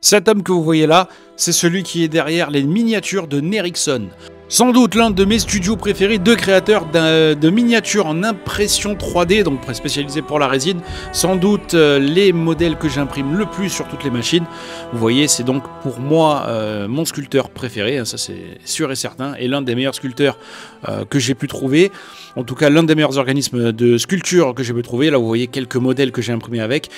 Cet homme que vous voyez là, c'est celui qui est derrière les miniatures de Nerikson. Sans doute l'un de mes studios préférés, deux créateurs de miniatures en impression 3D, donc spécialisés pour la résine. Sans doute les modèles que j'imprime le plus sur toutes les machines. Vous voyez, c'est donc pour moi mon sculpteur préféré, hein, ça c'est sûr et certain, et l'un des meilleurs sculpteurs que j'ai pu trouver. En tout cas, l'un des meilleurs organismes de sculpture que j'ai pu trouver. Là, vous voyez quelques modèles que j'ai imprimés avec.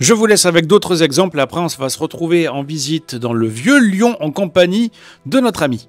Je vous laisse avec d'autres exemples. Après, on va se retrouver en visite dans le vieux Lyon en compagnie de notre ami.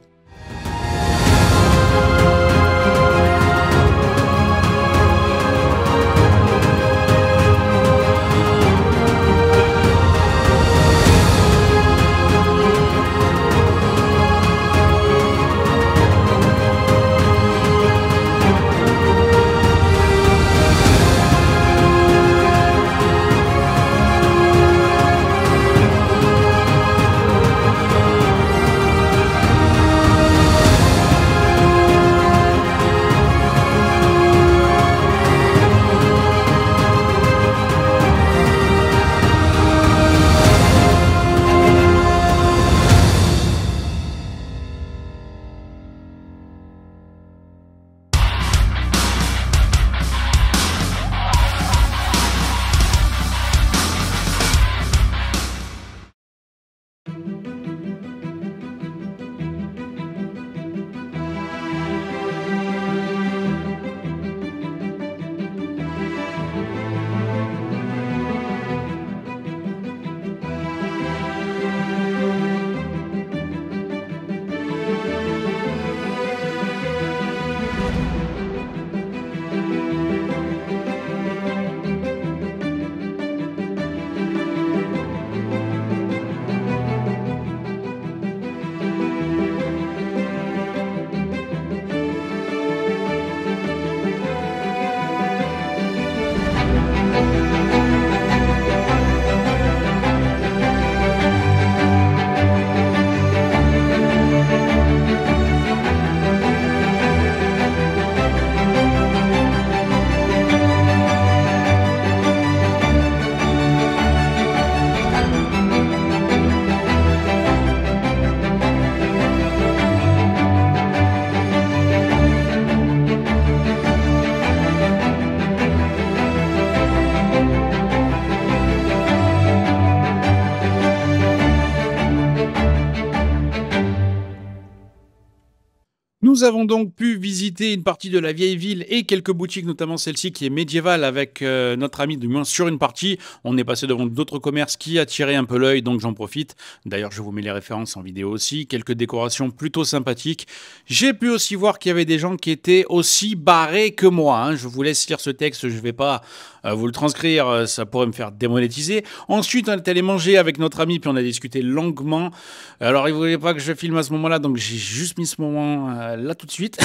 Nous avons donc pu visiter une partie de la vieille ville et quelques boutiques, notamment celle-ci qui est médiévale avec notre ami, du moins sur une partie. On est passé devant d'autres commerces qui attiraient un peu l'œil, donc j'en profite. D'ailleurs, je vous mets les références en vidéo aussi. Quelques décorations plutôt sympathiques. J'ai pu aussi voir qu'il y avait des gens qui étaient aussi barrés que moi, hein. Je vous laisse lire ce texte, je ne vais pas vous le transcrire, ça pourrait me faire démonétiser. Ensuite, on est allé manger avec notre ami, puis on a discuté longuement. Alors, il ne voulait pas que je filme à ce moment-là, donc j'ai juste mis ce moment là tout de suite.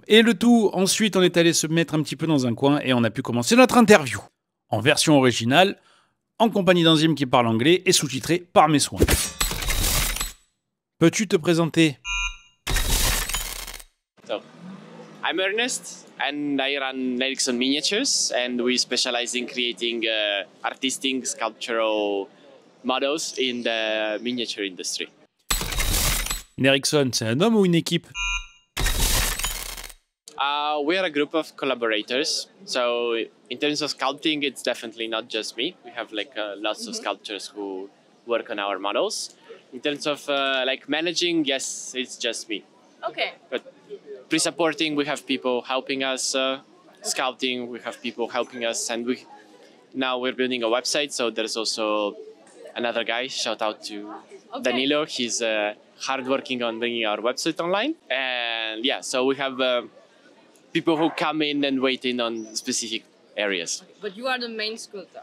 Et le tout, ensuite, on est allé se mettre un petit peu dans un coin et on a pu commencer notre interview. En version originale, en compagnie d'Enzyme qui parle anglais et sous-titré par mes soins. Peux-tu te présenter? So, I'm Ernest and I run Nerikson Miniatures and we specialize in creating artistic sculptural models in the miniature industry. Nerikson, c'est un homme ou une équipe? We are a group of collaborators. So in terms of sculpting, it's definitely not just me. We have like lots of sculptors who work on our models. In terms of like managing, yes, it's just me. Okay. But pre-supporting, we have people helping us. Sculpting, we have people helping us, and now we're building a website. So there's also another guy. Shout out to Danilo. He's hard working on bringing our website online. And yeah, so we have people who come in and wait in on specific areas. Okay. But you are the main sculptor.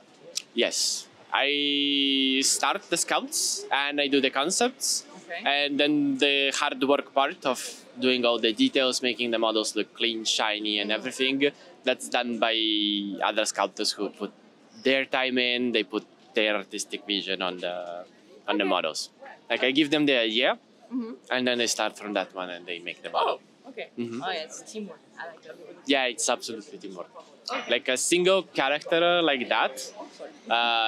Yes, I start the sculpts and I do the concepts. Okay. And then the hard work part of doing all the details, making the models look clean, shiny, and everything, that's done by other sculptors who put their time in. They put their artistic vision on the models. Like I give them the idea, and then they start from that one and they make the model. Okay. Oh yeah, it's teamwork. I like that. Yeah, it's absolutely teamwork. Like a single character like that,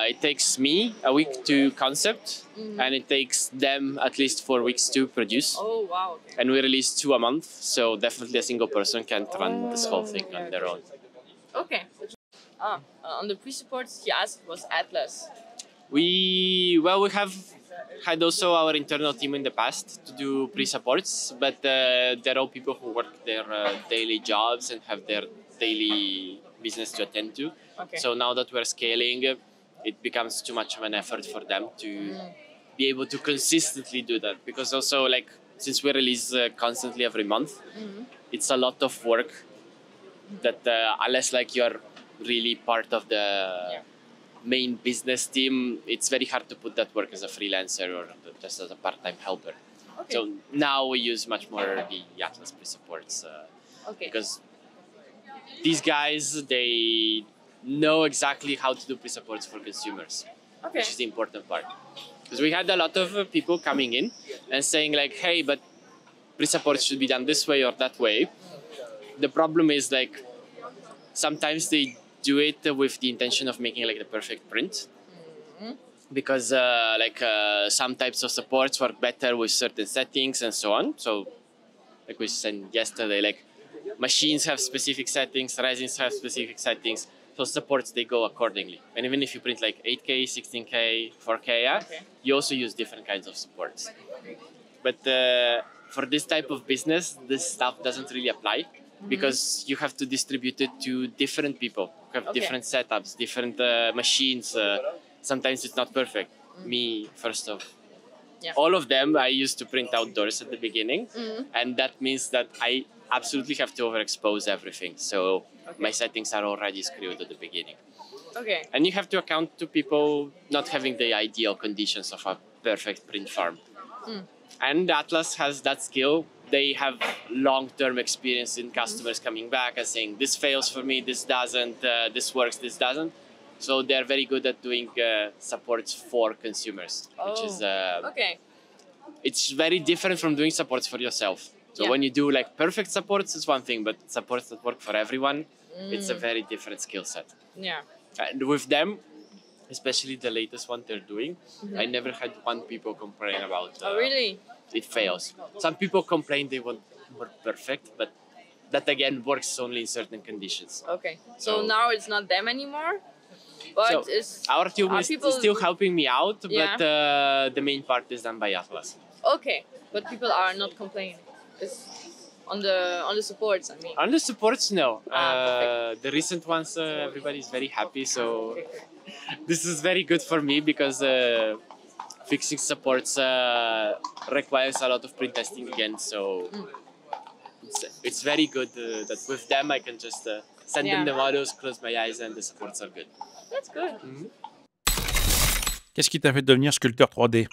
it takes me a week to concept, and it takes them at least 4 weeks to produce. Oh, wow. Okay. And we release 2 a month, so definitely a single person can't run this whole thing on their own. Okay. On the pre-supports, he asked was Atlas. We have had also our internal team in the past to do pre-supports, but they're all people who work their daily jobs and have their daily business to attend to. Okay. So now that we're scaling, it becomes too much of an effort for them to be able to consistently do that. Because also, like, since we release constantly every month, it's a lot of work that unless like you're really part of the main business team, it's very hard to put that work as a freelancer or just as a part-time helper. Okay. So now we use much more the Atlas pre-supports because these guys, they know exactly how to do pre-supports for consumers, which is the important part. Because we had a lot of people coming in and saying like, hey, but pre-supports should be done this way or that way. The problem is like sometimes they do it with the intention of making like the perfect print. Because some types of supports work better with certain settings and so on. So like we said yesterday, like machines have specific settings, resins have specific settings. So supports, they go accordingly. And even if you print like 8K, 16K, 4K, you also use different kinds of supports. But for this type of business, this stuff doesn't really apply because you have to distribute it to different people who have different setups, different machines. Sometimes it's not perfect. Me, first of all of them, I used to print outdoors at the beginning. And that means that I absolutely have to overexpose everything. So my settings are already screwed at the beginning. Okay. And you have to account to people not having the ideal conditions of a perfect print farm. And Atlas has that skill. They have long-term experience in customers coming back and saying, this fails for me, this doesn't, this works, this doesn't. So they're very good at doing supports for consumers, which is it's very different from doing supports for yourself. So when you do like perfect supports, it's one thing, but supports that work for everyone, it's a very different skill set. Yeah. And with them, especially the latest one they're doing, I never had one people complain about really? It fails. Some people complain they want more perfect, but that again works only in certain conditions. Okay. So now it's not them anymore? But our team is still helping me out, but the main part is done by Atlas. Okay, but people are not complaining. It's on the supports, I mean. On the supports, no. The recent ones, everybody is very happy. So this is very good for me because fixing supports requires a lot of print testing again. So it's very good that with them I can just send them the models, close my eyes, and the supports are good. That's good. Qu'est-ce qui t'a fait devenir sculpteur 3D?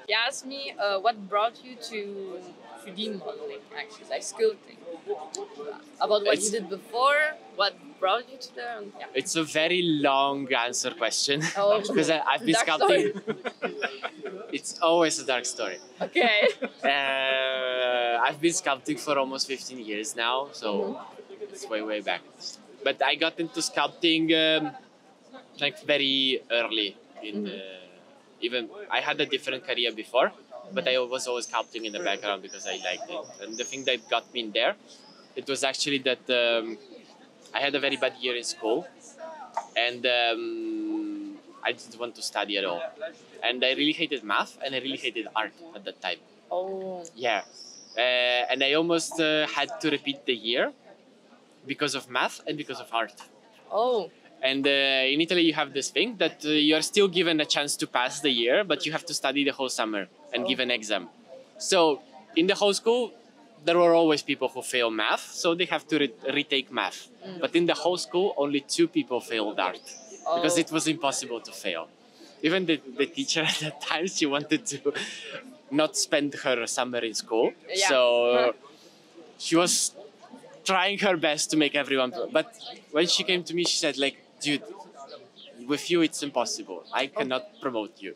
He asked me what brought you to 3D modeling, actually, like sculpting. About what you did before, what brought you to there. It's a very long answer question because I've been dark sculpting. It's always a dark story. Okay. I've been sculpting for almost 15 years now, so it's way back. But I got into sculpting like very early in even I had a different career before, but I was always sculpting in the background because I liked it. And the thing that got me in there, it was actually that I had a very bad year in school, and I didn't want to study at all. And I really hated math, and I really hated art at that time. Oh. Yeah. And I almost had to repeat the year because of math and because of art. Oh. And in Italy, you have this thing that you are still given a chance to pass the year, but you have to study the whole summer and give an exam. So in the whole school, there were always people who fail math, so they have to retake math. But in the whole school, only 2 people failed art because it was impossible to fail. Even the teacher at that time, she wanted to not spend her summer in school. Yeah. So she was trying her best to make everyone. But when she came to me, she said, like, dude, with you, it's impossible. I cannot promote you.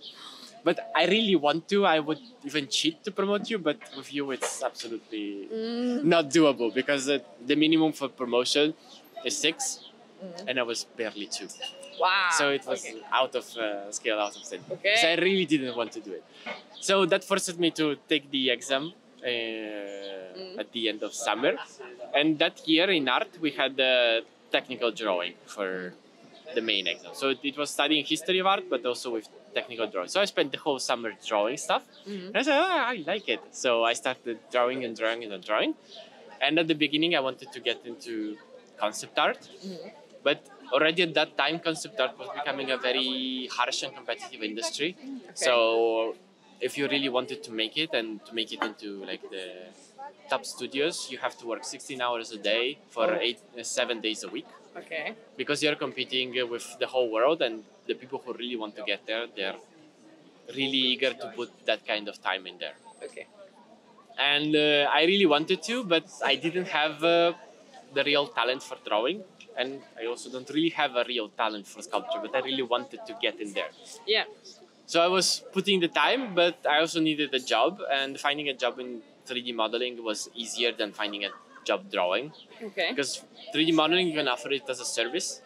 But I really want to. I would even cheat to promote you, but with you, it's absolutely not doable because the minimum for promotion is 6, and I was barely 2. Wow. So it was out of scale, out of 10. Okay. So I really didn't want to do it. So that forced me to take the exam at the end of summer. And that year in art, we had technical drawing for the main exam. So it was studying history of art, but also with technical drawing. So I spent the whole summer drawing stuff. And I said, I like it. So I started drawing and drawing and drawing. And at the beginning, I wanted to get into concept art. But already at that time, concept art was becoming a very harsh and competitive industry. So if you really wanted to make it and to make it into like the top studios, you have to work 16 hours a day for 7 days a week. Okay. Because you're competing with the whole world, and the people who really want to get there, they're really eager to put that kind of time in there. Okay. And I really wanted to, but I didn't have the real talent for drawing. And I also don't really have a real talent for sculpture, but I really wanted to get in there. Yeah. So I was putting the time, but I also needed a job, and finding a job in 3D modeling was easier than finding a job drawing. Okay. Because 3D modeling, you can offer it as a service,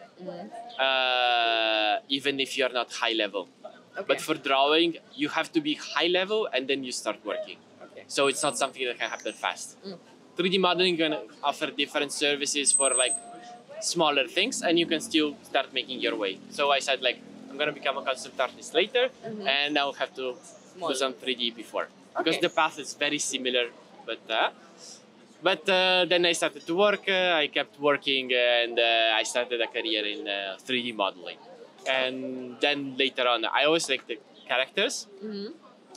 even if you're not high level. Okay. But for drawing, you have to be high level and then you start working. Okay. So it's not something that can happen fast. 3D modeling can offer different services for like smaller things, and you can still start making your way. So I said like, I'm gonna become a concept artist later, and I'll have to do some 3D before. Because the path is very similar, but then I started to work, I kept working, and I started a career in 3D modeling. And then later on, I always liked the characters.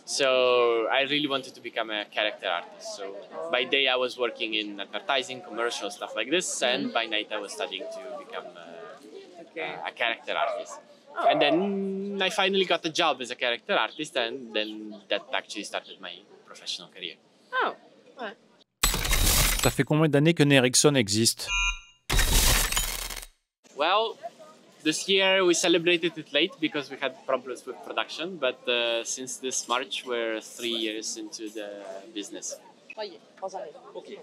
So I really wanted to become a character artist. So by day I was working in advertising, commercials, stuff like this. And by night I was studying to become a character artist. And then I finally got a job as a character artist, and then that actually started my professional career. Oh, ouais. Ça fait combien d'années que Nerikson existe? Well, this year we celebrated it late because we had problems with production, but since this March we're 3 years into the business. Okay.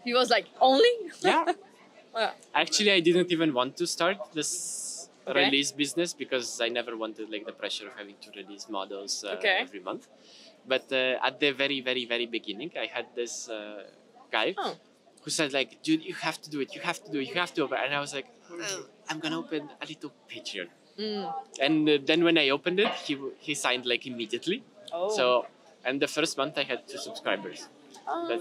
He was like, only? Yeah. Actually, I didn't even want to start this release business because I never wanted like the pressure of having to release models every month. But at the very, very, very beginning, I had this guy who said like, dude, you have to do it, you have to do it, you have to open. And I was like, I'm gonna open a little Patreon. And then when I opened it, he signed like immediately. So, and the first month I had 2 subscribers.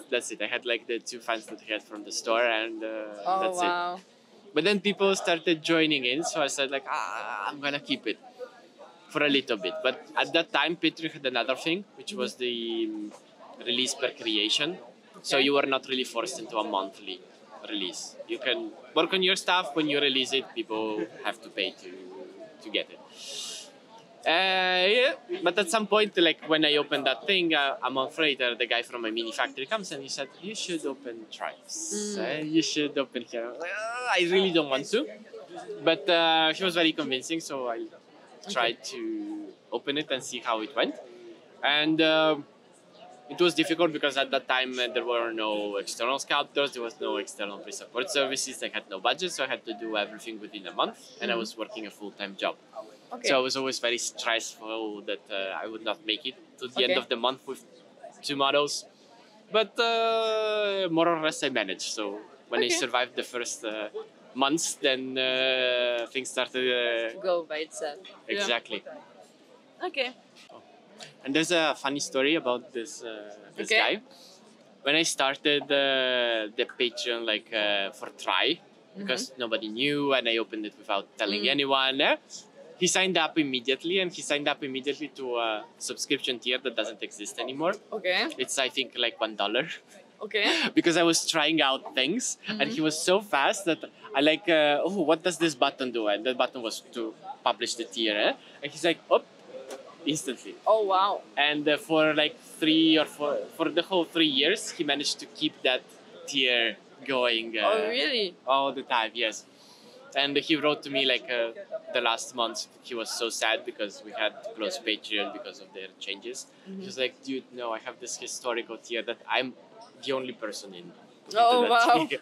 That's it. I had like the 2 fans that I had from the store, and that's it. But then people started joining in, so I said like, I'm gonna keep it for a little bit. But at that time, Patreon had another thing, which was the release per creation. So you were not really forced into a monthly release. You can work on your stuff. When you release it, people have to pay to get it. But at some point, like when I opened that thing, a month later, the guy from my mini factory comes and he said, you should open Tribes. You should open here. Like, I really don't want to. But she was very convincing, so I tried to open it and see how it went. And it was difficult because at that time there were no external sculptors, there was no external pre-support services, I had no budget, so I had to do everything within a month, and I was working a full-time job. So I was always very stressful that I would not make it to the end of the month with 2 models. But more or less I managed. So when I survived the first months, then things started to go by itself. Exactly. Okay. And there's a funny story about this guy. When I started the Patreon like for try, because nobody knew, and I opened it without telling anyone, he signed up immediately, and he signed up immediately to a subscription tier that doesn't exist anymore. It's, I think, like $1. Because I was trying out things, and he was so fast that I like, what does this button do? And the button was to publish the tier. And he's like, instantly. Oh, wow. And for like 3 or 4, for the whole 3 years, he managed to keep that tier going. Oh, really? All the time, yes. And he wrote to me like the last month, he was so sad because we had to close Patreon because of their changes. He was like, dude, no, I have this historical tier that I'm the only person in. Oh, wow. Tier.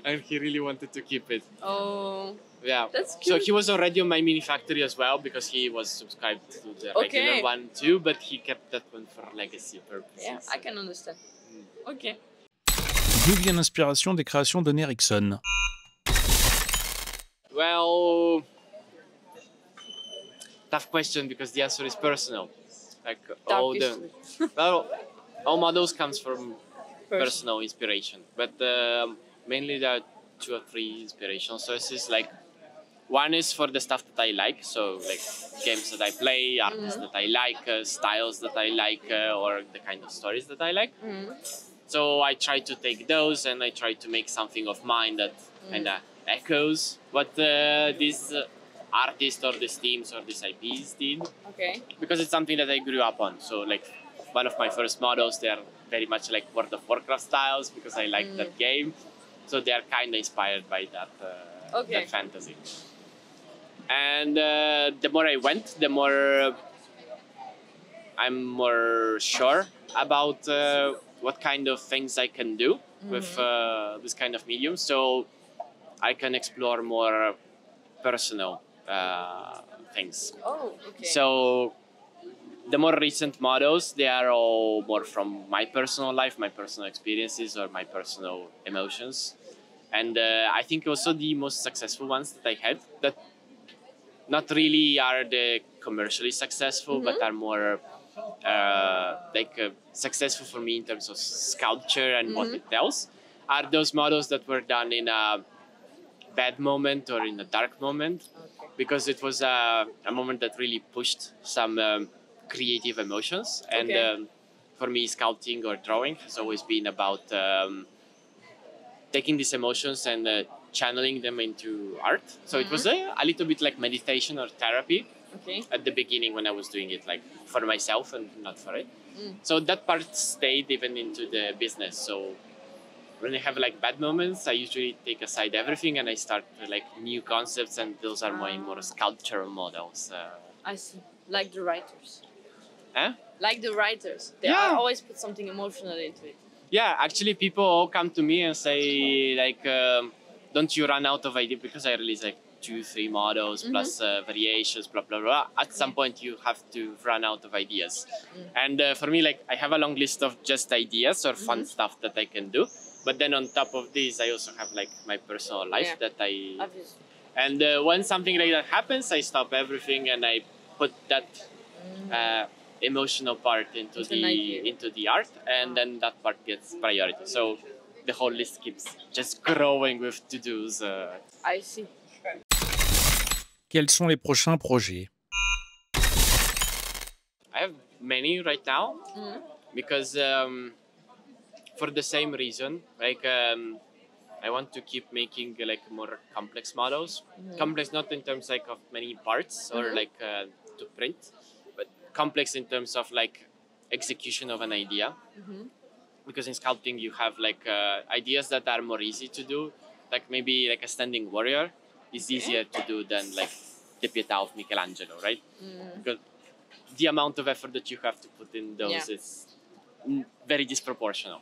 And he really wanted to keep it. Oh, Yeah. that's cute. So he was already on my mini factory as well because he was subscribed to the regular one too, but he kept that one for legacy purposes. Yeah, I can understand. Okay. D'où vient l'inspiration des créations de Nerikson? Well, tough question because the answer is personal. Like all models comes from personal inspiration, but mainly there are 2 or 3 inspiration sources. Like one is for the stuff that I like, so like games that I play, artists that I like, styles that I like, or the kind of stories that I like. So I try to take those and I try to make something of mine that kind of echoes what these artists or these teams or these IPs did. Okay. Because it's something that I grew up on. So like one of my first models, they are very much like World of Warcraft styles because I like that game. So they are kind of inspired by that, that fantasy. And the more I went, the more I'm more sure about what kind of things I can do with this kind of medium. So I can explore more personal things. Oh, okay. So the more recent models, they are all more from my personal life, my personal experiences, or my personal emotions. And I think also the most successful ones that I had, that not really are the commercially successful, but are more successful for me in terms of sculpture and what it tells, are those models that were done in a bad moment or in a dark moment, because it was a moment that really pushed some creative emotions. And for me, sculpting or drawing has always been about taking these emotions and channeling them into art. So it was a little bit like meditation or therapy at the beginning when I was doing it like for myself and not for it. So that part stayed even into the business. So when I have like bad moments, I usually take aside everything and I start like new concepts, and those are my more sculptural models. I see. Like the writers. Eh? Like the writers. They always put something emotional into it. Yeah, actually people all come to me and say like, don't you run out of ideas? Because I release like 2-3 models plus variations, blah, blah, blah. At some point you have to run out of ideas. And for me, like I have a long list of just ideas or fun stuff that I can do. But then on top of this, I also have like my personal life that I... Obviously. And when something like that happens, I stop everything and I put that emotional part into the art, and then that part gets priority. So the whole list keeps just growing with to-dos. I see. Quels sont les prochains projets? I have many right now because for the same reason, like I want to keep making like more complex models. Complex not in terms like of many parts or like to print, but complex in terms of like execution of an idea. Because in sculpting you have like ideas that are more easy to do, like maybe like a standing warrior is easier to do than like the Pietà of Michelangelo, right? Because the amount of effort that you have to put in those is very disproportional.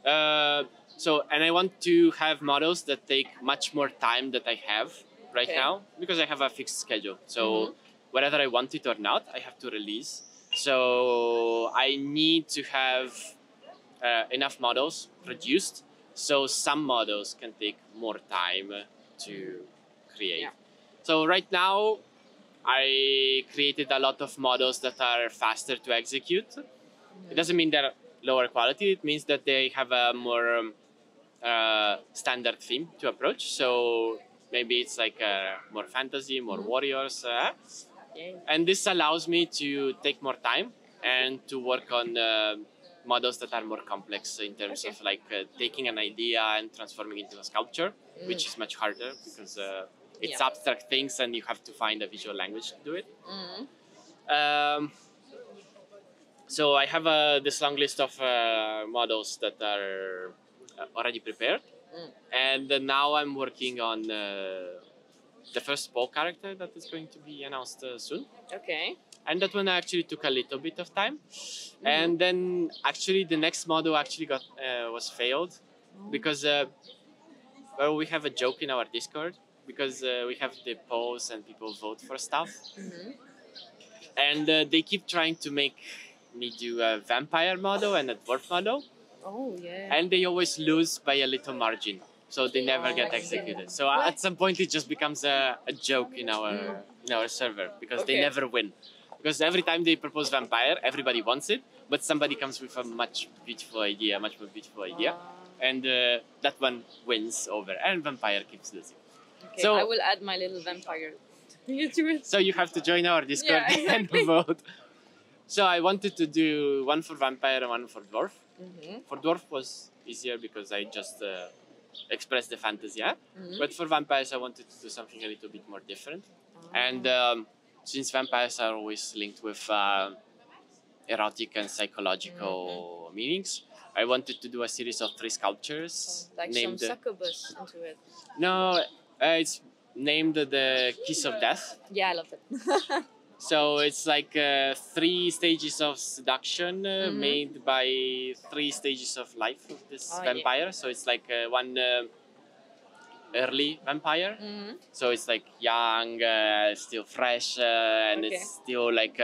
And I want to have models that take much more time that I have right now, because I have a fixed schedule. So whether I want it or not, I have to release. So I need to have enough models produced, so some models can take more time to create. So right now, I created a lot of models that are faster to execute. It doesn't mean they're lower quality. It means that they have a more standard theme to approach. So maybe it's like more fantasy, more warriors. And this allows me to take more time and to work on models that are more complex in terms of like taking an idea and transforming it into a sculpture, which is much harder because it's abstract things and you have to find a visual language to do it. So I have this long list of models that are already prepared, and now I'm working on the first Paul character that is going to be announced soon. Okay. And that one actually took a little bit of time. And then actually the next model actually was failed because well, we have a joke in our Discord because we have the polls and people vote for stuff. And they keep trying to make me do a vampire model and a dwarf model. Oh, yeah. And they always lose by a little margin. So they never get executed. So at some point it just becomes a joke in our server because they never win. Because every time they propose vampire, everybody wants it, but somebody comes with a much more beautiful idea, and that one wins over, and vampire keeps losing. Okay, So I will add my little vampire to it. So you have to join our Discord and vote. So I wanted to do one for vampire and one for dwarf. For dwarf was easier because I just expressed the fantasy, but for vampires I wanted to do something a little bit more different. And since vampires are always linked with erotic and psychological meanings, I wanted to do a series of 3 sculptures. Like named, some succubus into it. No, it's named the Kiss of Death. Yeah, I love it. So it's like 3 stages of seduction made by 3 stages of life of this vampire. Yeah. So it's like one early vampire. So it's like young, still fresh, and it's still like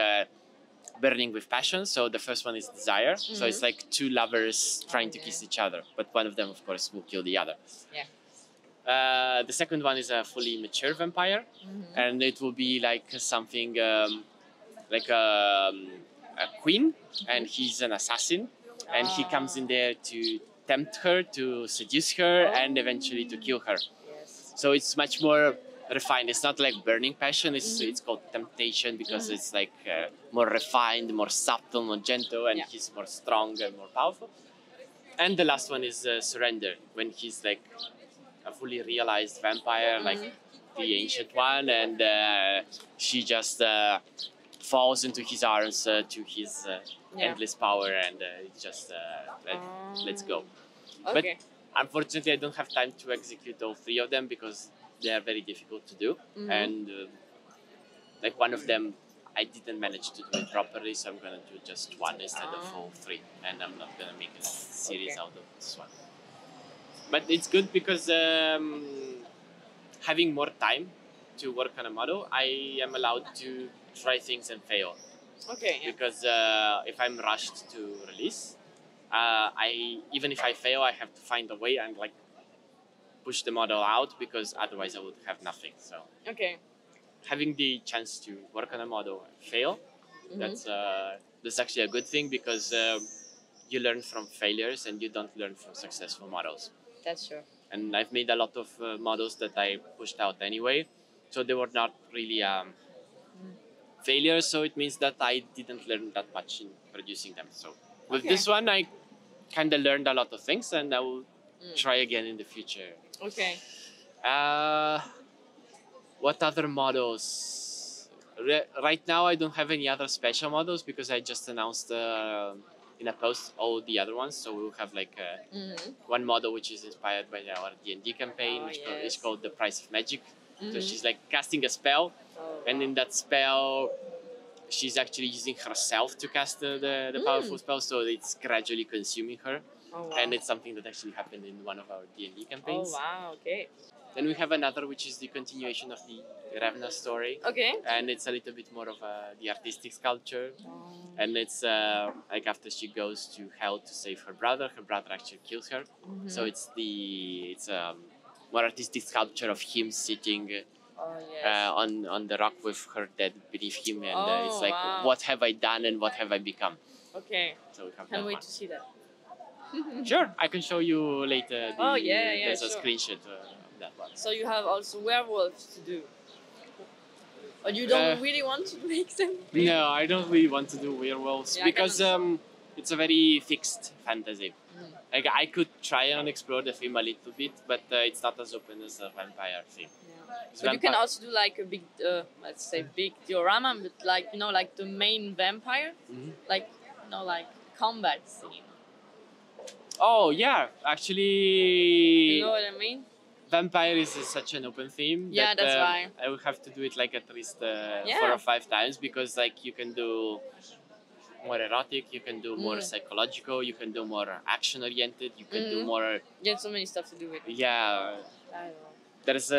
burning with passion. So the first one is desire. So it's like 2 lovers trying to kiss each other, but one of them, of course, will kill the other. Yeah. The second one is a fully mature vampire, and it will be like something like a queen, and he's an assassin, and he comes in there to tempt her, to seduce her, and eventually to kill her. So it's much more refined. It's not like burning passion. It's called temptation because it's like more refined, more subtle, more gentle, and he's more strong and more powerful. And the last one is surrender, when he's like a fully realized vampire, like the ancient one, and she just falls into his arms to his endless power, and just let's go. But unfortunately, I don't have time to execute all 3 of them because they are very difficult to do, and like one of them I didn't manage to do it properly, so I'm gonna do just one instead of all 3, and I'm not gonna make a series out of this one. But it's good because having more time to work on a model, I am allowed to try things and fail. Because if I'm rushed to release, even if I fail, I have to find a way and like push the model out, because otherwise I would have nothing. So having the chance to work on a model and fail, that's actually a good thing, because you learn from failures and you don't learn from successful models. That's true. And I've made a lot of models that I pushed out anyway, so they were not really failures. So it means that I didn't learn that much in producing them. So with this one, I kind of learned a lot of things, and I will try again in the future. What other models? Right now, I don't have any other special models because I just announced in a post all the other ones. So we'll have like one model which is inspired by our D&D campaign, which is called The Price of Magic. So she's like casting a spell, and in that spell, she's actually using herself to cast the powerful spell. So it's gradually consuming her. And it's something that actually happened in one of our D&D campaigns. Then we have another which is the continuation of the Ravna story. And it's a little bit more of the artistic sculpture. And it's like after she goes to hell to save her brother actually kills her. So it's a more artistic sculpture of him sitting on the rock with her dead beneath him. And it's like, what have I done and what have I become? So we have Can't wait to see that. Sure, I can show you later. There's a sure. screenshot of that one. So you have also werewolves to do. Or you don't really want to make them? No, I don't really want to do werewolves because it's a very fixed fantasy. Like I could try and explore the theme a little bit, but it's not as open as a vampire theme. But you can also do like a big, let's say big diorama, but like, you know, like the main vampire, like, you know, like combat scene. Oh yeah, actually. You know what I mean? Vampire is such an open theme. Yeah, that, that's why. I will have to do it like at least Yeah. 4 or 5 times, because like you can do more erotic, you can do more psychological, you can do more action oriented, you can do more. You have so many stuff to do with it. Yeah. I know. There's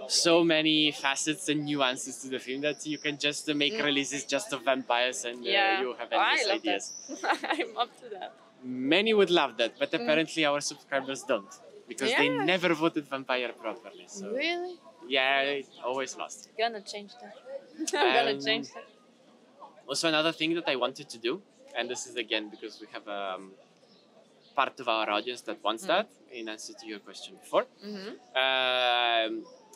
so many facets and nuances to the film that you can just make releases just of vampires, and you have endless I love ideas. that. I'm up to that. Many would love that, but apparently our subscribers don't, because they Yeah. never voted vampire properly. So Really? yeah, it always lost. Gonna change that. I'm gonna change that. Also, another thing that I wanted to do, and this is again because we have part of our audience that wants that, in answer to your question before.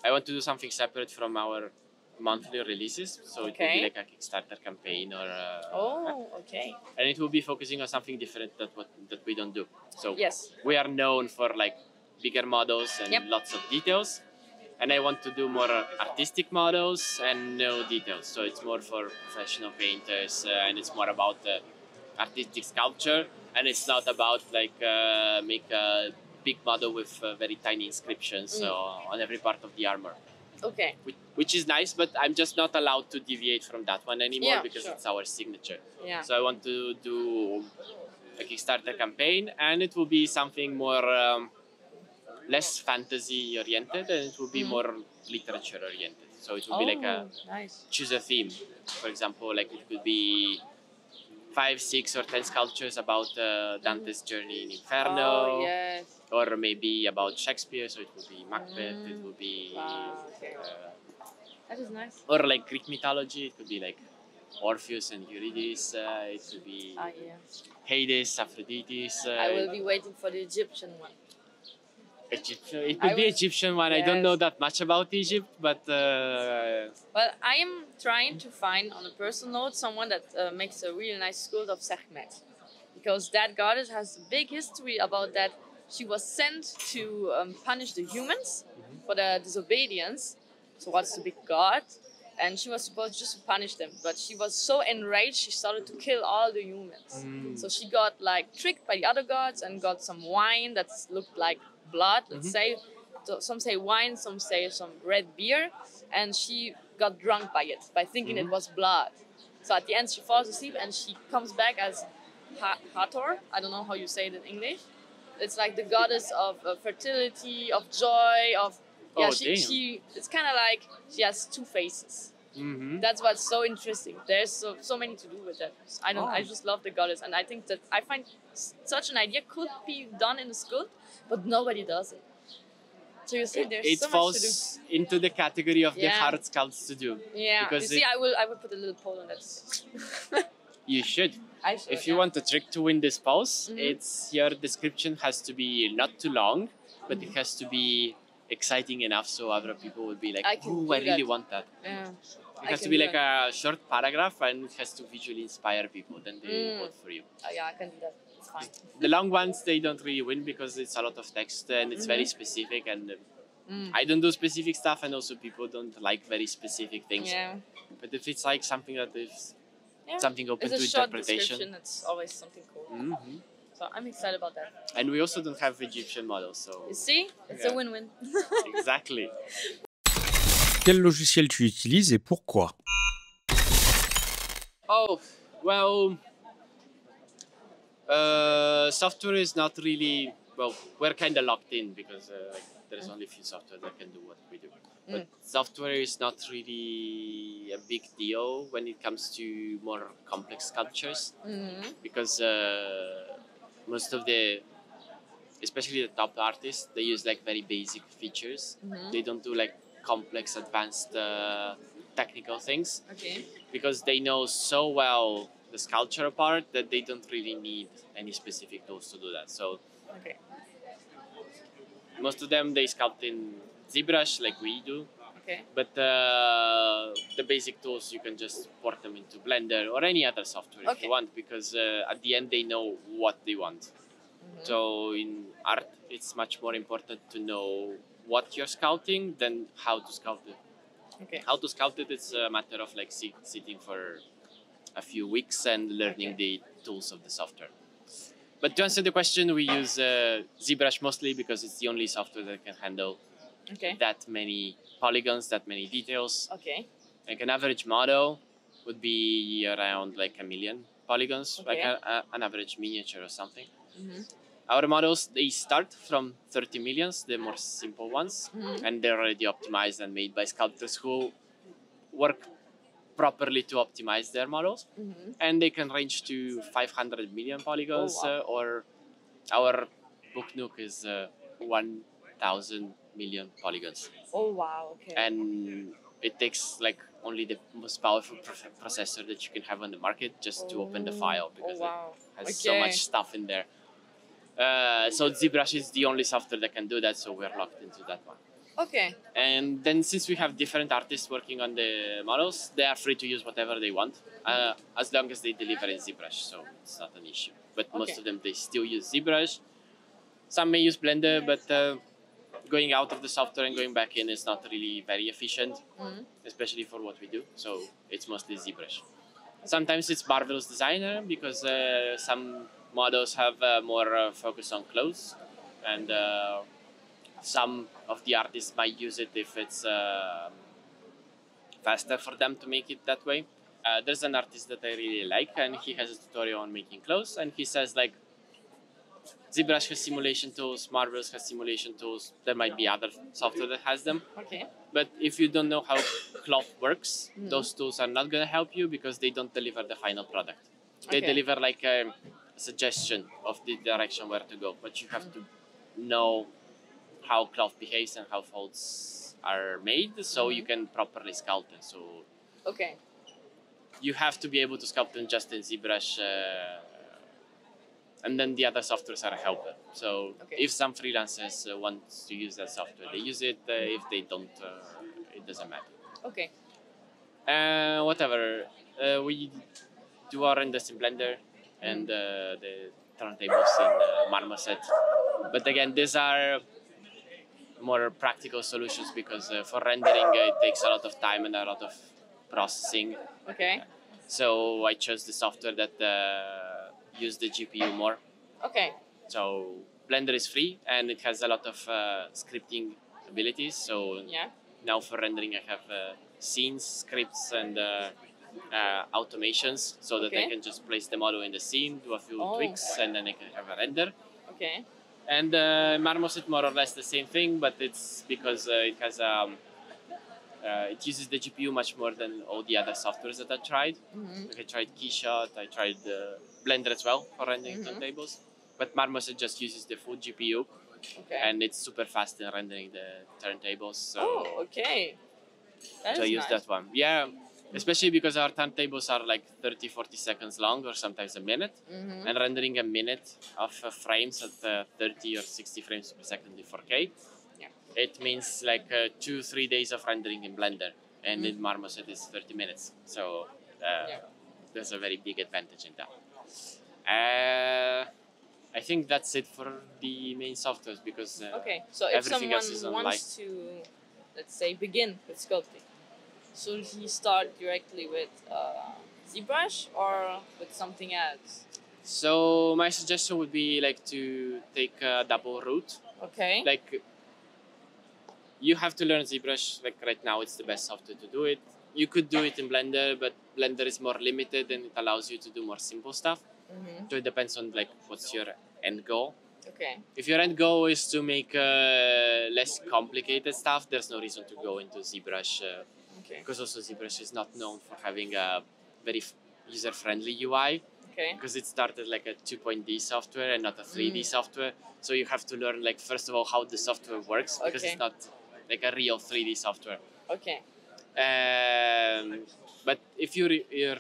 I want to do something separate from our monthly releases, so it will be like a Kickstarter campaign or. Okay. And it will be focusing on something different that we don't do. So Yes. we are known for like bigger models and lots of details, and I want to do more artistic models and no details. So it's more for professional painters, and it's more about artistic sculpture, and it's not about like make a big model with very tiny inscriptions on every part of the armor. Okay. Which is nice, but I'm just not allowed to deviate from that one anymore, because sure. it's our signature. Yeah. So I want to do a Kickstarter campaign, and it will be something more less fantasy oriented, and it will be more literature oriented. So it will be like a choose a theme. For example, like it could be 5, 6, or 10 sculptures about Dante's journey in Inferno. Oh, yes. Or maybe about Shakespeare, so it will be Macbeth, it will be... that is nice. Or like Greek mythology, it could be like Orpheus and Eurydice, it could be Hades, Aphrodite. I will be waiting for the Egyptian one. Egyptian, it could be Egyptian one. Yes. I don't know that much about Egypt, but... Well, I am trying to find, on a personal note, someone that makes a really nice sculpt of Sekhmet. Because that goddess has a big history about that. She was sent to punish the humans for their disobedience towards the big god, and she was supposed just to punish them. But she was so enraged, she started to kill all the humans. So she got like tricked by the other gods and got some wine that looked like blood. Let's say, so some say wine, some say some red beer, and she got drunk by it, by thinking it was blood. So at the end, she falls asleep and she comes back as Hathor. I don't know how you say it in English. It's like the goddess of fertility, of joy, of she. It's kind of like she has 2 faces. That's what's so interesting. There's so many to do with that. I just love the goddess, and I think that I find such an idea could be done in a sculpt, but nobody does it. So you see, there's so much to do. It falls into the category of the hard sculpts to do. Yeah. Because you see, I will put a little poll on that. You should. I should. If you want a trick to win this pose, it's your description has to be not too long, but it has to be exciting enough so other people will be like, "Ooh, I really want that." Yeah. It has to be like a short paragraph, and it has to visually inspire people. Then they vote for you. Yeah, I can do that. It's fine. The long ones, they don't really win because it's a lot of text and it's very specific. And I don't do specific stuff, and also people don't like very specific things. Yeah. But if it's like something that is something open it's to a short interpretation, description. It's always something cool. So I'm excited about that. And we also don't have Egyptian models, so... You see? It's a win-win. Exactly. Quel logiciel tu utilises et pourquoi? Oh, well... software is not really... Well, we're kind of locked in because there's only a few software that can do what we do. But software is not really a big deal when it comes to more complex sculptures. Because most of the, especially the top artists, they use like very basic features. They don't do like complex, advanced technical things. Okay. Because they know so well the sculpture part that they don't really need any specific tools to do that. So most of them, they sculpt in ZBrush like we do. Okay. But the basic tools, you can just port them into Blender or any other software if you want, because at the end they know what they want. So in art, it's much more important to know what you're sculpting than how to sculpt it. Okay. How to sculpt it, it's a matter of like sitting for a few weeks and learning the tools of the software. But to answer the question, we use ZBrush mostly because it's the only software that can handle Okay. that many polygons, that many details. Okay. Like an average model would be around like 1,000,000 polygons, Okay. like an average miniature or something. Mm-hmm. Our models, they start from 30 millions, the more simple ones, and they're already optimized and made by sculptors who work properly to optimize their models. And they can range to 500 million polygons, or our book nook is 1,000 million polygons. Oh wow, okay. And it takes like only the most powerful processor that you can have on the market just to open the file, because it has so much stuff in there. So ZBrush is the only software that can do that, so we're locked into that one. Okay. And then since we have different artists working on the models, they are free to use whatever they want, as long as they deliver in ZBrush, so it's not an issue. But most of them, they still use ZBrush. Some may use Blender, but going out of the software and going back in is not really very efficient, especially for what we do, so it's mostly ZBrush. Sometimes it's Marvelous Designer, because some models have more focus on clothes, and some of the artists might use it if it's faster for them to make it that way. There's an artist that I really like, and he has a tutorial on making clothes, and he says like, ZBrush has simulation tools, Marvelous has simulation tools, there might be other software that has them. Okay. But if you don't know how cloth works, those tools are not going to help you, because they don't deliver the final product. They deliver like a suggestion of the direction where to go, but you have to know how cloth behaves and how folds are made, so you can properly sculpt them. So you have to be able to sculpt them just in ZBrush, and then the other softwares are a helper. So if some freelancers want to use that software, they use it. If they don't, it doesn't matter. Okay. Whatever. We do our renders in Blender and the turntables in Marmoset. But again, these are more practical solutions, because for rendering it takes a lot of time and a lot of processing. Okay. So I chose the software that use the GPU more. Okay. So Blender is free and it has a lot of scripting abilities. So now for rendering I have scenes, scripts, and automations, so that I can just place the model in the scene, do a few tweaks, and then I can have a render. Okay. And Marmoset more or less the same thing, but it's because it has it uses the GPU much more than all the other softwares that I tried. Like I tried Keyshot, I tried Blender as well for rendering turntables, but Marmoset just uses the full GPU, and it's super fast in rendering the turntables. So That so I is use nice. that one. Yeah, especially because our turntables are like 30-40 seconds long, or sometimes a minute, and rendering a minute of frames at 30 or 60 frames per second in 4K. It means like 2-3 days of rendering in Blender, and in Marmoset it's 30 minutes. So there's a very big advantage in that. I think that's it for the main softwares, because So if everything else is someone online. wants to, let's say, begin with sculpting, should he start directly with ZBrush or with something else? So my suggestion would be like to take a double route. Okay. Like, you have to learn ZBrush. Like right now, it's the best software to do it. You could do it in Blender, but Blender is more limited and it allows you to do more simple stuff. So it depends on like what's your end goal. Okay. If your end goal is to make less complicated stuff, there's no reason to go into ZBrush, because also ZBrush is not known for having a very user-friendly UI. Because it started like a 2.D software and not a 3D software. So you have to learn, like, first of all, how the software works, because it's not like a real 3D software. But if you're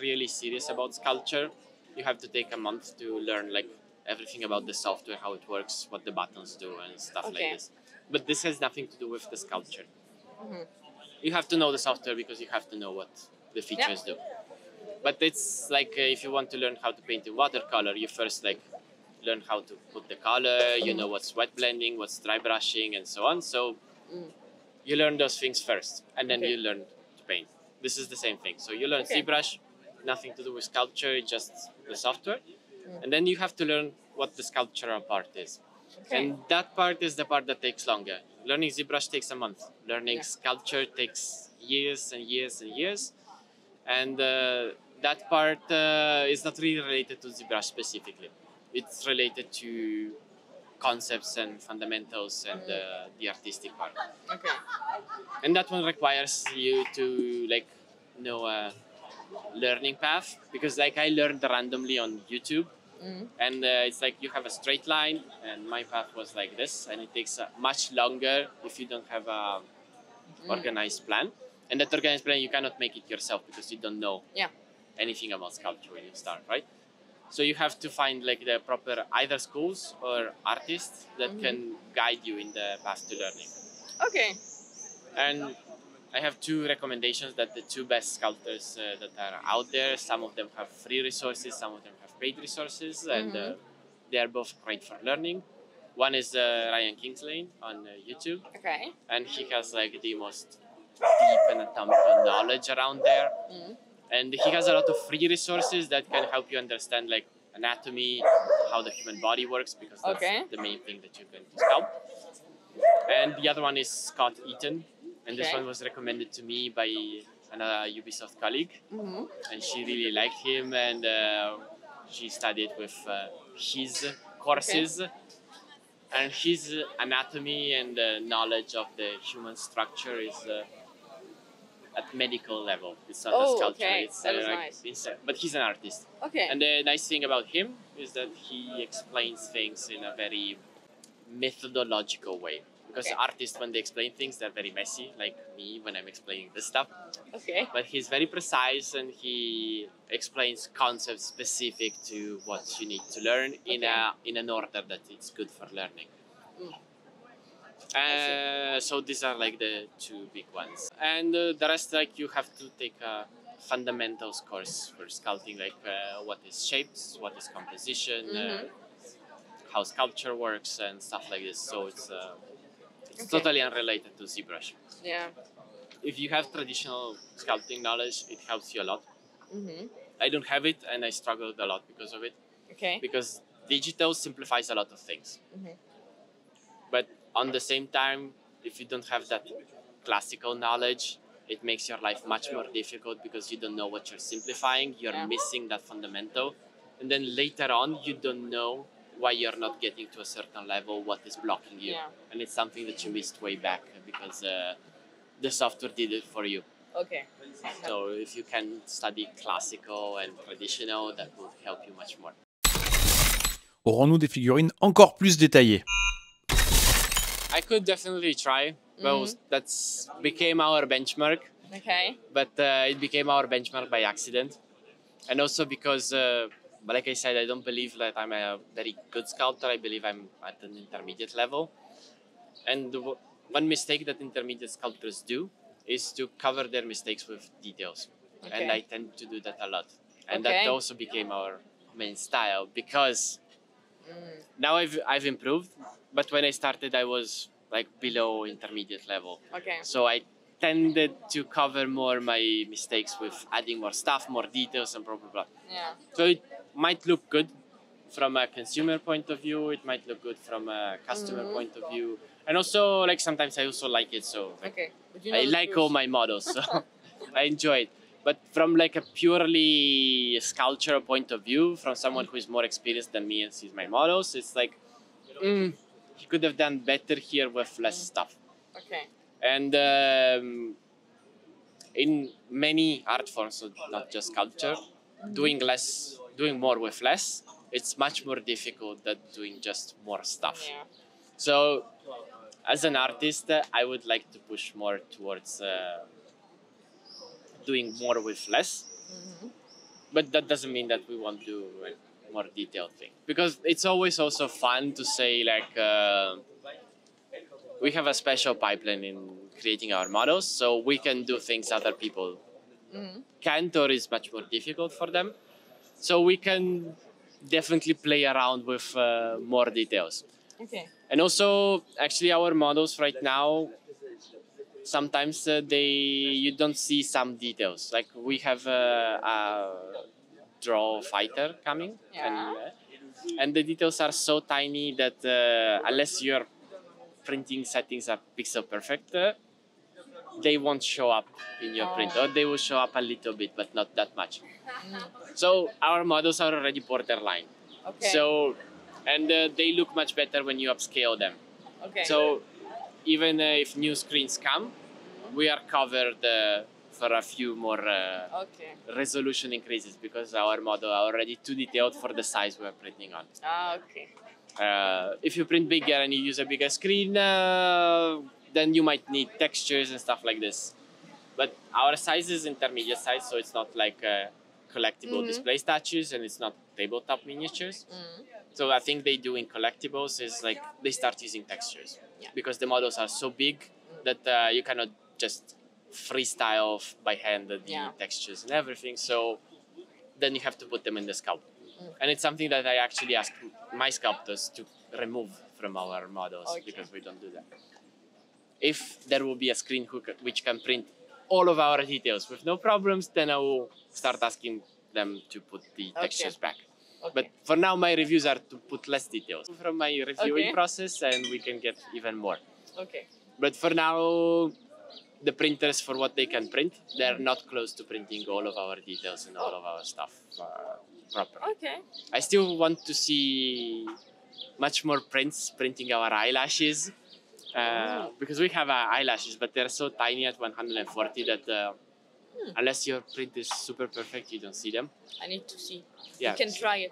really serious about sculpture, you have to take a month to learn like everything about the software, how it works, what the buttons do, and stuff like this. But this has nothing to do with the sculpture. You have to know the software because you have to know what the features do. But it's like if you want to learn how to paint in watercolor, you first like learn how to put the color, you know what's wet blending, what's dry brushing, and so on. So you learn those things first, and then you learn to paint. This is the same thing. So you learn ZBrush, nothing to do with sculpture, just the software. And then you have to learn what the sculptural part is. And that part is the part that takes longer. learning ZBrush takes a month. Learning Sculpture takes years and years and years. And that part is not really related to ZBrush specifically. It's related to concepts and fundamentals and the artistic part. Okay. And that one requires you to like know a learning path, because like I learned randomly on YouTube. And it's like you have a straight line, and my path was like this, and it takes much longer if you don't have a organized plan. And that organized plan, you cannot make it yourself because you don't know anything about sculpture when you start, right? So you have to find like the proper either schools or artists that can guide you in the path to learning. Okay. And I have two recommendations that the two best sculptors that are out there. Some of them have free resources, some of them have paid resources, and they are both great for learning. One is Ryan Kingsley on YouTube. Okay. And he has like the most deep anatomical knowledge around there. And he has a lot of free resources that can help you understand like anatomy, how the human body works, because that's the main thing that you're going to sculpt. And the other one is Scott Eaton. And this one was recommended to me by another Ubisoft colleague. And she really liked him, and she studied with his courses. And his anatomy and knowledge of the human structure is at medical level. It's not a sculpture. It's that is like nice. But he's an artist. Okay. And the nice thing about him is that he explains things in a very methodological way. Because artists, when they explain things, they're very messy, like me when I'm explaining this stuff. Okay. But he's very precise, and he explains concepts specific to what you need to learn in an order that it's good for learning. So these are like the two big ones. And the rest, like you have to take a fundamentals course for sculpting, like what is shapes, what is composition, how sculpture works, and stuff like this. So it's totally unrelated to ZBrush. Yeah. If you have traditional sculpting knowledge, it helps you a lot. I don't have it, and I struggled a lot because of it. Okay. Because digital simplifies a lot of things. But on the same time, if you don't have that classical knowledge, it makes your life much more difficult because you don't know what you're simplifying. You're missing that fundamental. And then later on, you don't know why you're not getting to a certain level, what is blocking you. And it's something that you missed way back because the software did it for you. Okay. So if you can study classical and traditional, that will help you much more. Aurons-nous des figurines encore plus détaillées? I could definitely try. Well, that's became our benchmark. Okay. But it became our benchmark by accident. And also because but like I said, I don't believe that I'm a very good sculptor. I believe I'm at an intermediate level. And one mistake that intermediate sculptors do is to cover their mistakes with details. And I tend to do that a lot. And that also became our main style because now I've improved. But when I started, I was like below intermediate level. Okay. So I tended to cover more my mistakes with adding more stuff, more details, and blah, blah, blah. Yeah. So it might look good from a consumer point of view. It might look good from a customer point of view. And also, like, sometimes I also like it. So like, I like all my models. So I enjoy it. But from like a purely sculptural point of view, from someone who is more experienced than me and sees my models, it's like, he could have done better here with less stuff. Okay. And in many art forms, so not just sculpture, doing more with less, it's much more difficult than doing just more stuff. Yeah. So as an artist, I would like to push more towards doing more with less. But that doesn't mean that we won't do like more detailed thing, because it's always also fun to say like we have a special pipeline in creating our models, so we can do things other people can't or is much more difficult for them. So we can definitely play around with more details. Okay. And also, actually, our models right now, sometimes you don't see some details. Like we have a draw fighter coming, and the details are so tiny that unless you're printing settings are pixel perfect, they won't show up in your print, or they will show up a little bit, but not that much. So our models are already borderline. Okay. So, and they look much better when you upscale them. Okay. So even if new screens come, we are covered for a few more resolution increases, because our model are already too detailed for the size we are printing on. Okay. If you print bigger and you use a bigger screen, then you might need textures and stuff like this. But our size is intermediate size, so it's not like collectible display statues, and it's not tabletop miniatures. So I think they do in collectibles is like they start using textures, because the models are so big that you cannot just freestyle by hand the textures and everything. So then you have to put them in the sculpt. And it's something that I actually ask my sculptors to remove from our models, because we don't do that. If there will be a screen which can print all of our details with no problems, then I will start asking them to put the textures back. But for now, my reviews are to put less details from my reviewing process, and we can get even more. Okay. But for now, the printers, for what they can print, they're not close to printing all of our details and all of our stuff properly. Okay. I still want to see much more printing our eyelashes, because we have eyelashes, but they're so tiny at 140 that unless your print is super perfect, you don't see them. I need to see. Yeah. You can try it.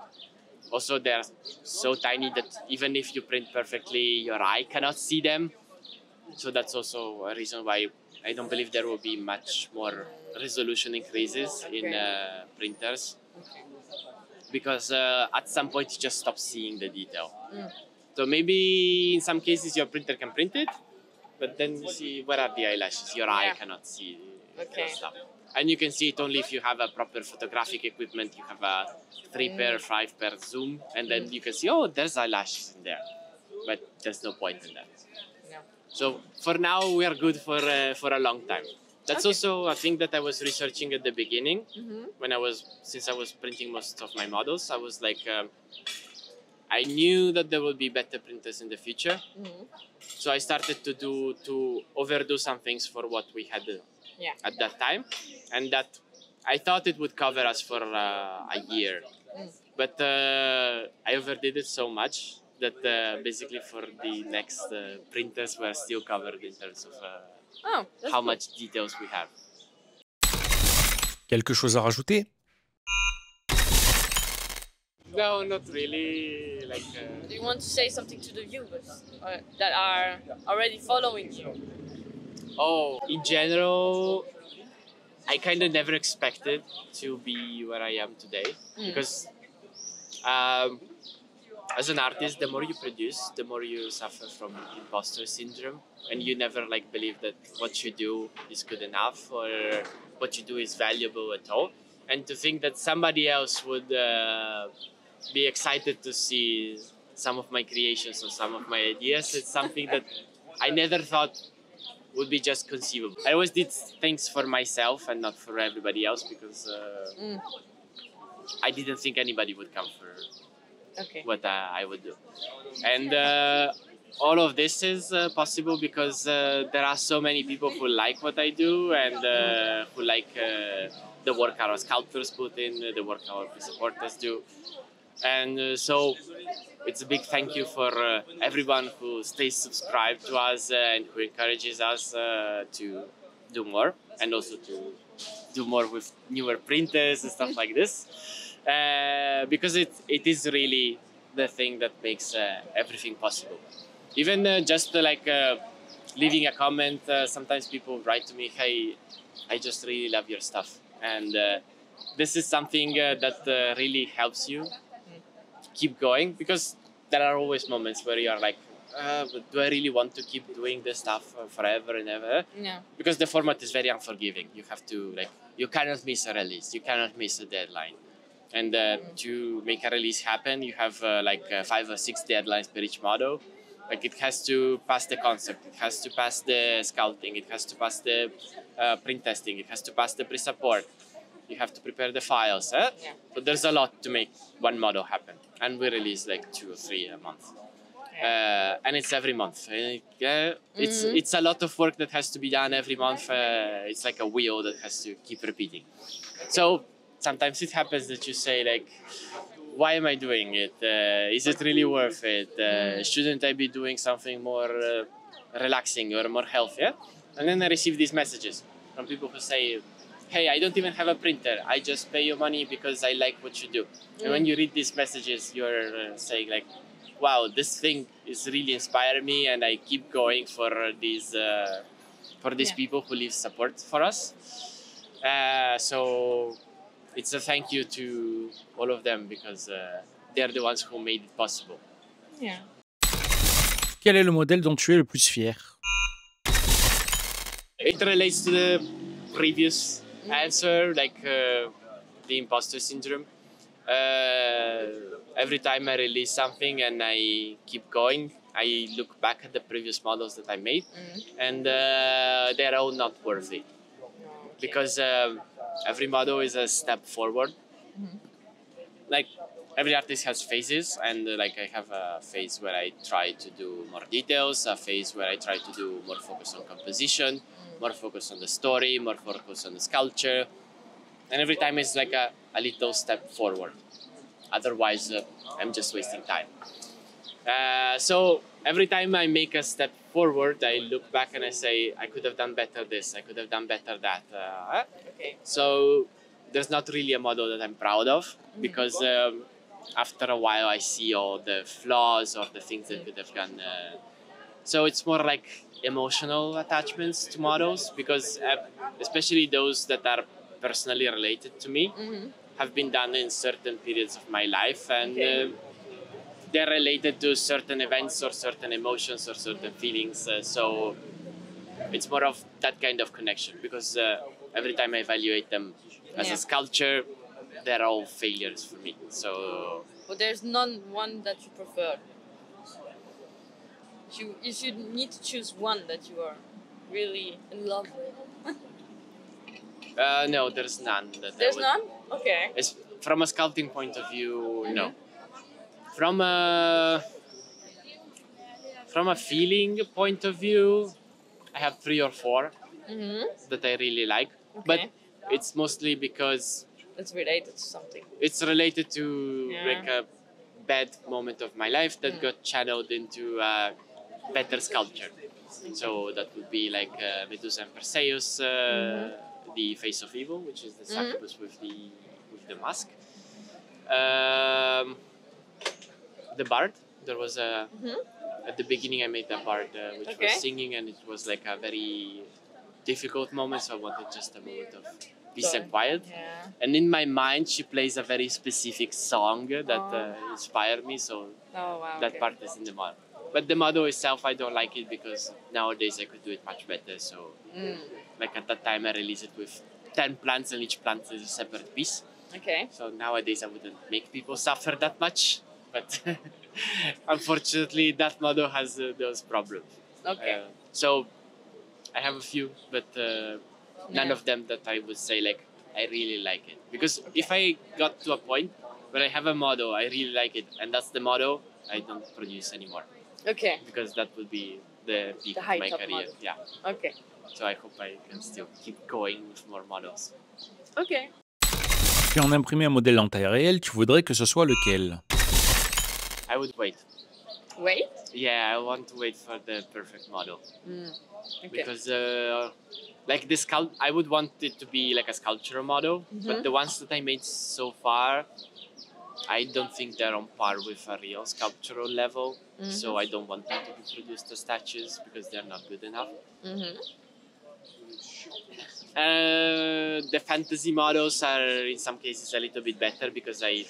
Also, they're so tiny that even if you print perfectly, your eye cannot see them. So that's also a reason why I don't believe there will be much more resolution increases in printers. Because at some point you just stop seeing the detail. So maybe in some cases your printer can print it, but then you see where are the eyelashes. Your eye cannot see the stuff. And you can see it only if you have a proper photographic equipment. You have a 3-pair, 5-pair zoom, and then you can see, oh, there's eyelashes in there. But there's no point in that. Yeah. So for now, we are good for a long time. That's also a thing that I was researching at the beginning. Since I was printing most of my models, I was like, I knew that there would be better printers in the future. So I started to overdo some things for what we had at that time. And that I thought it would cover us for a year. But I overdid it so much that basically for the next printers we're still covered in terms of how much details we have. Quelque chose à rajouter? No, not really. Like. Do you want to say something to the viewers that are already following you? Oh, in general, I kind of never expected to be where I am today, because as an artist, the more you produce, the more you suffer from imposter syndrome, and you never believe that what you do is good enough or what you do is valuable at all. And to think that somebody else would be excited to see some of my creations or some of my ideas, it's something that I never thought would be just conceivable. I always did things for myself and not for everybody else, because I didn't think anybody would come for what I would do. And all of this is possible because there are so many people who like what I do and who like the work our sculptors put in, the work our supporters do. And so it's a big thank you for everyone who stays subscribed to us and who encourages us to do more, and also to do more with newer printers and stuff like this. Because it is really the thing that makes everything possible. Even just leaving a comment, sometimes people write to me, hey, I just really love your stuff. And this is something that really helps you keep going, because there are always moments where you are like, do I really want to keep doing this stuff forever and ever? Yeah. Because the format is very unforgiving. You have to, you cannot miss a release. You cannot miss a deadline. And to make a release happen, you have 5 or 6 deadlines per each model. It has to pass the concept, it has to pass the sculpting, it has to pass the print testing, it has to pass the pre-support. You have to prepare the files. So there's a lot to make one model happen. And we release 2 or 3 a month. And it's every month. It's a lot of work that has to be done every month. It's like a wheel that has to keep repeating. So sometimes it happens that you say like, why am I doing it? Is it really worth it? Shouldn't I be doing something more relaxing or more healthy? And then I receive these messages from people who say, hey, I don't even have a printer. I just pay you money because I like what you do. And when you read these messages, you're saying like, wow, this thing is really inspiring me, and I keep going for these people who leave support for us. So it's a thank you to all of them because they're the ones who made it possible. Yeah. Quel est le modèle dont tu es le plus fier? It relates to the previous answer, like the imposter syndrome. Every time I release something and I keep going, I look back at the previous models that I made, and they're all not worthy. Because every model is a step forward. Like every artist has phases, and like I have a phase where I try to do more details, a phase where I try to do more focus on composition, more focus on the story, more focus on the sculpture, and every time it's like a little step forward. Otherwise, I'm just wasting time. So every time I make a step forward, I look back and I say, I could have done better this, I could have done better that. So there's not really a model that I'm proud of, because after a while I see all the flaws or the things that could have gone. So it's more like emotional attachments to models, because especially those that are personally related to me have been done in certain periods of my life, and they're related to certain events or certain emotions or certain feelings. So it's more of that kind of connection, because every time I evaluate them as a sculpture, they're all failures for me. So, but there's one that you prefer. You should need to choose one that you are really in love with. No, there's none. There's none? Okay. From a sculpting point of view, no. From a feeling point of view, I have 3 or 4 that I really like. But it's mostly because it's related to something. It's related to like a bad moment of my life that got channeled into better sculpture. So that would be like Medusa and Perseus, the face of evil, which is the succubus with the mask. The bard. There was at the beginning I made a bard which was singing, and it was like a very difficult moment, so I wanted just a moment of peace and quiet. And in my mind she plays a very specific song that inspired me, so that part is in the model. But the model itself, I don't like it because nowadays I could do it much better. So like at that time I released it with 10 plants, and each plant is a separate piece. So nowadays I wouldn't make people suffer that much, but unfortunately that model has those problems. So I have a few, but none of them that I would say like I really like it. Because if I got to a point where I have a model, I really like it, and that's the model, I don't produce anymore. Because that would be the peak of my career. So I hope I can still keep going with more models. Si on imprimait un modèle en taille réelle, tu voudrais que ce soit lequel? I would wait. Wait? Yeah, I want to wait for the perfect model. Because like this I would want it to be like a sculptural model, but the ones that I made so far, I don't think they're on par with a real sculptural level. So I don't want them to be produced as statues because they're not good enough. The fantasy models are in some cases a little bit better because they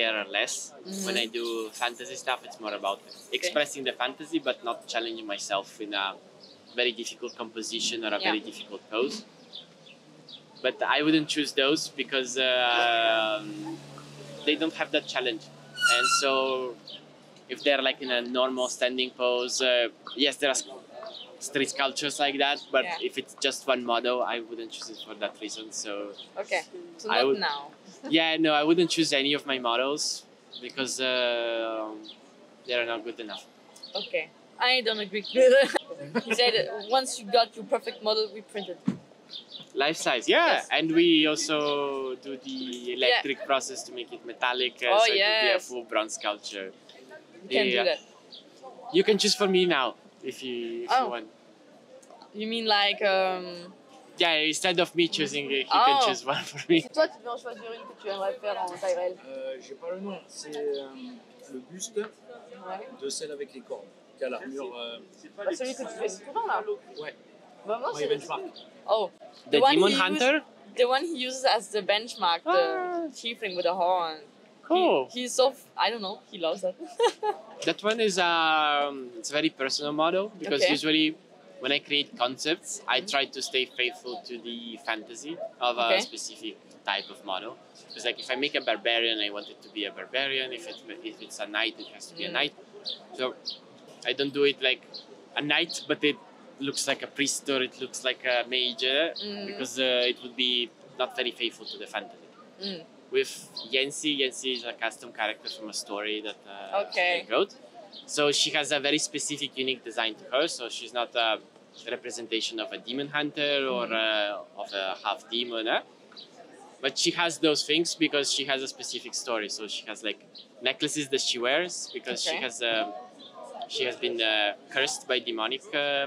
are less. When I do fantasy stuff, it's more about expressing the fantasy but not challenging myself in a very difficult composition or a very difficult pose. But I wouldn't choose those because they don't have that challenge. And so if they're like in a normal standing pose, yes, there are street sculptures like that, but if it's just one model, I wouldn't choose it for that reason. So so not now. No, I wouldn't choose any of my models because they're not good enough. Okay. I don't agree. He said once you got your perfect model, we print it. Life size, yeah. Yes. And we also do the electric process to make it metallic, so it could be a full bronze sculpture. You can do that. You can choose for me now, if you want. You mean like... Yeah, instead of me choosing, you can choose one for me. Toi, tu veux en choisir une que tu aimerais faire en taille réelle? J'ai pas le nom, c'est le buste de celle avec les cordes, qui a l'armure. Celui que tu fais souvent là? Ouais. Vraiment, Ouais, benchmark. Oh. The Demon Hunter? The one he uses as the benchmark, the tiefling with the horn. Cool. He's so, I don't know, he loves that. That one is it's a very personal model, because usually when I create concepts, I try to stay faithful to the fantasy of a specific type of model. Because like if I make a barbarian, I want it to be a barbarian. If it's a knight, it has to be a knight. So I don't do it like a knight, but it looks like a priest or it looks like a mage, because it would be not very faithful to the fantasy. With Yancy is a custom character from a story that I wrote. So she has a very specific, unique design to her. So she's not a representation of a demon hunter or of a half demon. But she has those things because she has a specific story. So she has like necklaces that she wears because she has been cursed by demonic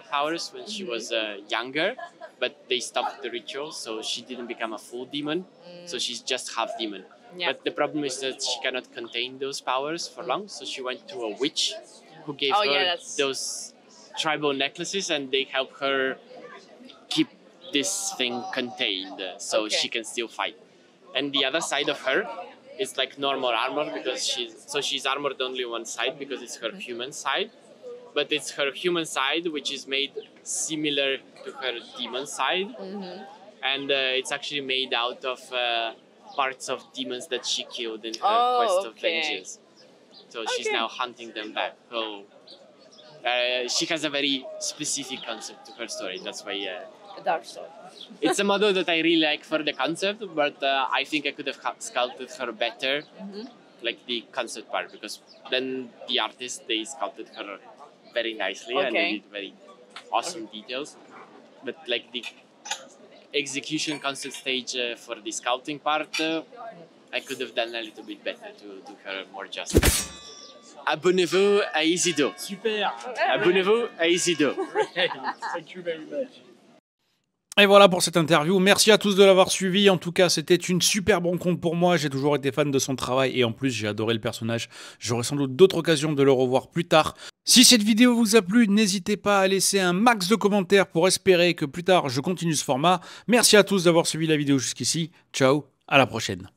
powers when she was younger. But they stopped the ritual, so she didn't become a full demon. So she's just half demon. Yeah. But the problem is that she cannot contain those powers for long, so she went to a witch who gave her those tribal necklaces, and they help her keep this thing contained, so she can still fight. And the other side of her is like normal armor, because she's armored only one side because it's her human side. But it's her human side which is made similar to her demon side, and it's actually made out of parts of demons that she killed in her quest of vengeance. So she's now hunting them back. So she has a very specific concept to her story. That's why a dark story. It's a model that I really like for the concept, but I think I could have sculpted her better, like the concept part, because then the artist, they sculpted her very nicely and they did very awesome details. But like the execution concept stage for the sculpting part, I could have done a little bit better to do her more justice. Abonnez-vous à Isido. Super. Abonnez-vous à Isido. Thank you very much. Et voilà pour cette interview. Merci à tous de l'avoir suivi. En tout cas, c'était une super rencontre pour moi. J'ai toujours été fan de son travail et en plus, j'ai adoré le personnage. J'aurai sans doute d'autres occasions de le revoir plus tard. Si cette vidéo vous a plu, n'hésitez pas à laisser un max de commentaires pour espérer que plus tard, je continue ce format. Merci à tous d'avoir suivi la vidéo jusqu'ici. Ciao, à la prochaine.